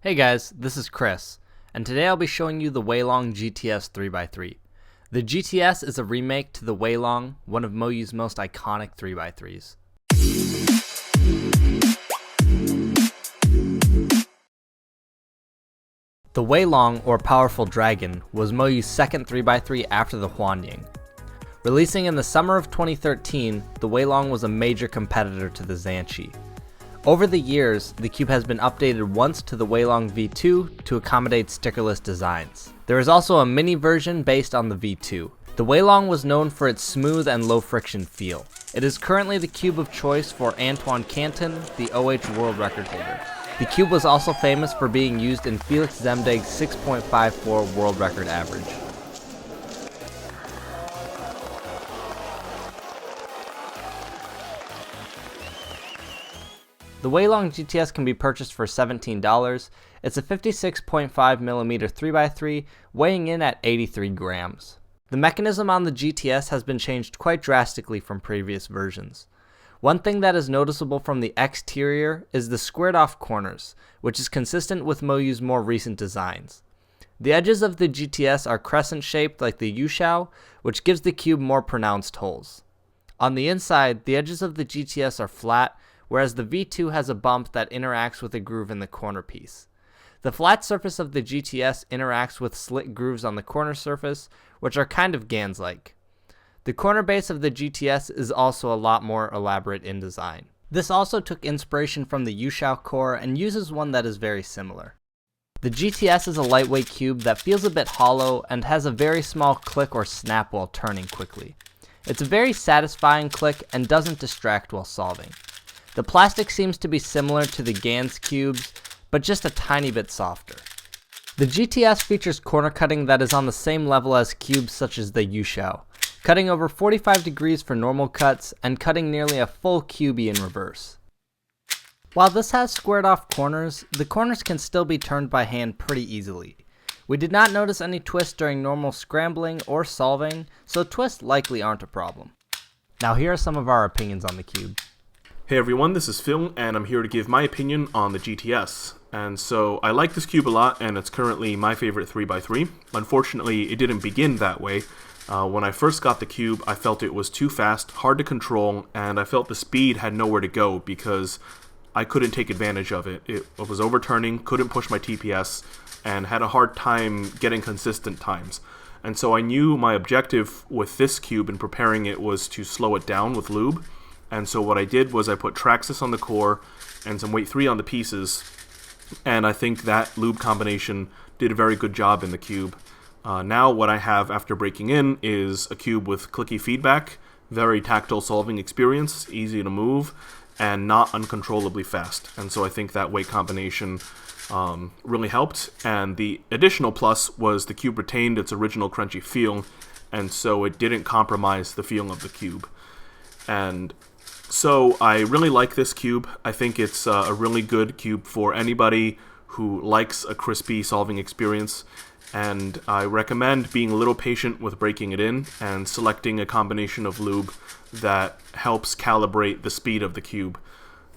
Hey guys, this is Chris, and today I'll be showing you the WeiLong GTS 3x3. The GTS is a remake to the WeiLong, one of MoYu's most iconic 3x3s. The WeiLong, or Powerful Dragon, was MoYu's second 3x3 after the Huanying. Releasing in the summer of 2013, the WeiLong was a major competitor to the Zhanchi. Over the years, the cube has been updated once to the WeiLong V2 to accommodate stickerless designs. There is also a mini version based on the V2. The WeiLong was known for its smooth and low friction feel. It is currently the cube of choice for Antoine Canton, the OH world record holder. The cube was also famous for being used in Felix Zemdeg's 6.54 world record average. The WeiLong GTS can be purchased for $17. It's a 56.5mm 3x3, weighing in at 83 grams. The mechanism on the GTS has been changed quite drastically from previous versions. One thing that is noticeable from the exterior is the squared off corners, which is consistent with MoYu's more recent designs. The edges of the GTS are crescent shaped like the Yushao, which gives the cube more pronounced holes. On the inside, the edges of the GTS are flat, whereas the V2 has a bump that interacts with a groove in the corner piece. The flat surface of the GTS interacts with slit grooves on the corner surface, which are kind of Gans-like. The corner base of the GTS is also a lot more elaborate in design. This also took inspiration from the Yushao core and uses one that is very similar. The GTS is a lightweight cube that feels a bit hollow and has a very small click or snap while turning quickly. It's a very satisfying click and doesn't distract while solving. The plastic seems to be similar to the Gans cubes, but just a tiny bit softer. The GTS features corner cutting that is on the same level as cubes such as the Yushao, cutting over 45 degrees for normal cuts and cutting nearly a full cubey in reverse. While this has squared off corners, the corners can still be turned by hand pretty easily. We did not notice any twists during normal scrambling or solving, so twists likely aren't a problem. Now here are some of our opinions on the cube. Hey everyone, this is Phil, and I'm here to give my opinion on the GTS. And so, I like this cube a lot, and it's currently my favorite 3x3. Unfortunately, it didn't begin that way. When I first got the cube, I felt it was too fast, hard to control, and I felt the speed had nowhere to go because I couldn't take advantage of it. It was overturning, couldn't push my TPS, and had a hard time getting consistent times. And so I knew my objective with this cube in preparing it was to slow it down with lube. And so what I did was I put Traxxas on the core and some weight 3 on the pieces, and I think that lube combination did a very good job in the cube. Now what I have after breaking in is a cube with clicky feedback, very tactile solving experience, easy to move, and not uncontrollably fast. And so I think that weight combination really helped. And the additional plus was the cube retained its original crunchy feel, and so it didn't compromise the feel of the cube. And so I really like this cube. I think it's a really good cube for anybody who likes a crispy solving experience, and I recommend being a little patient with breaking it in and selecting a combination of lube that helps calibrate the speed of the cube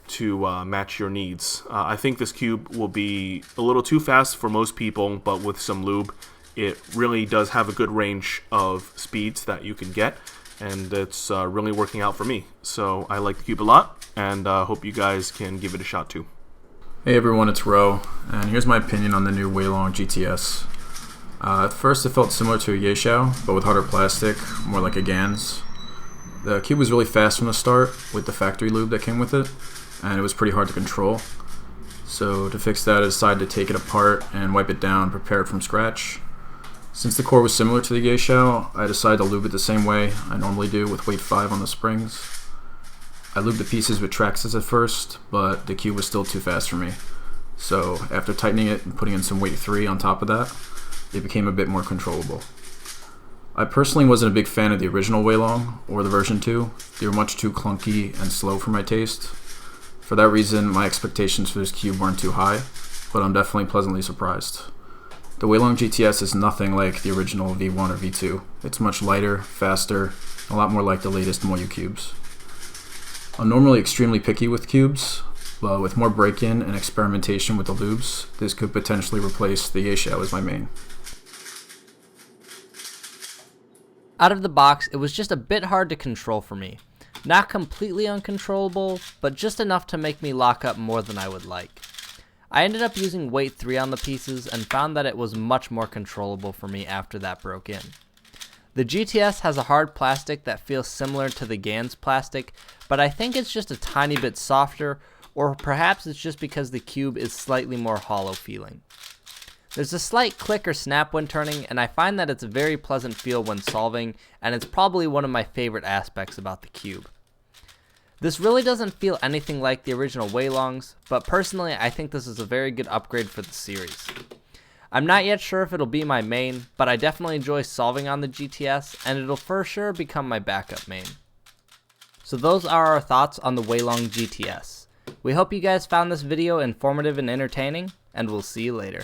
to match your needs. I think this cube will be a little too fast for most people, but with some lube it really does have a good range of speeds that you can get. And it's really working out for me. So I like the cube a lot, and hope you guys can give it a shot too. Hey everyone, it's Ro, and here's my opinion on the new WeiLong GTS. At first it felt similar to a Yushao, but with harder plastic, more like a Gans. The cube was really fast from the start, with the factory lube that came with it, and it was pretty hard to control. So to fix that, I decided to take it apart and wipe it down, prepare it from scratch. Since the core was similar to the Yushao, I decided to lube it the same way I normally do with weight 5 on the springs. I lubed the pieces with Traxxas at first, but the cube was still too fast for me. So after tightening it and putting in some weight 3 on top of that, it became a bit more controllable. I personally wasn't a big fan of the original WeiLong or the version 2. They were much too clunky and slow for my taste. For that reason, my expectations for this cube weren't too high, but I'm definitely pleasantly surprised. The WeiLong GTS is nothing like the original V1 or V2. It's much lighter, faster, a lot more like the latest MoYu cubes. I'm normally extremely picky with cubes, but with more break-in and experimentation with the lubes, this could potentially replace the Yeishao as my main. Out of the box, it was just a bit hard to control for me. Not completely uncontrollable, but just enough to make me lock up more than I would like. I ended up using weight 3 on the pieces and found that it was much more controllable for me after that broke in. The GTS has a hard plastic that feels similar to the Gans plastic, but I think it's just a tiny bit softer, or perhaps it's just because the cube is slightly more hollow feeling. There's a slight click or snap when turning, and I find that it's a very pleasant feel when solving, and it's probably one of my favorite aspects about the cube. This really doesn't feel anything like the original WeiLongs, but personally I think this is a very good upgrade for the series. I'm not yet sure if it'll be my main, but I definitely enjoy solving on the GTS, and it'll for sure become my backup main. So those are our thoughts on the WeiLong GTS. We hope you guys found this video informative and entertaining, and we'll see you later.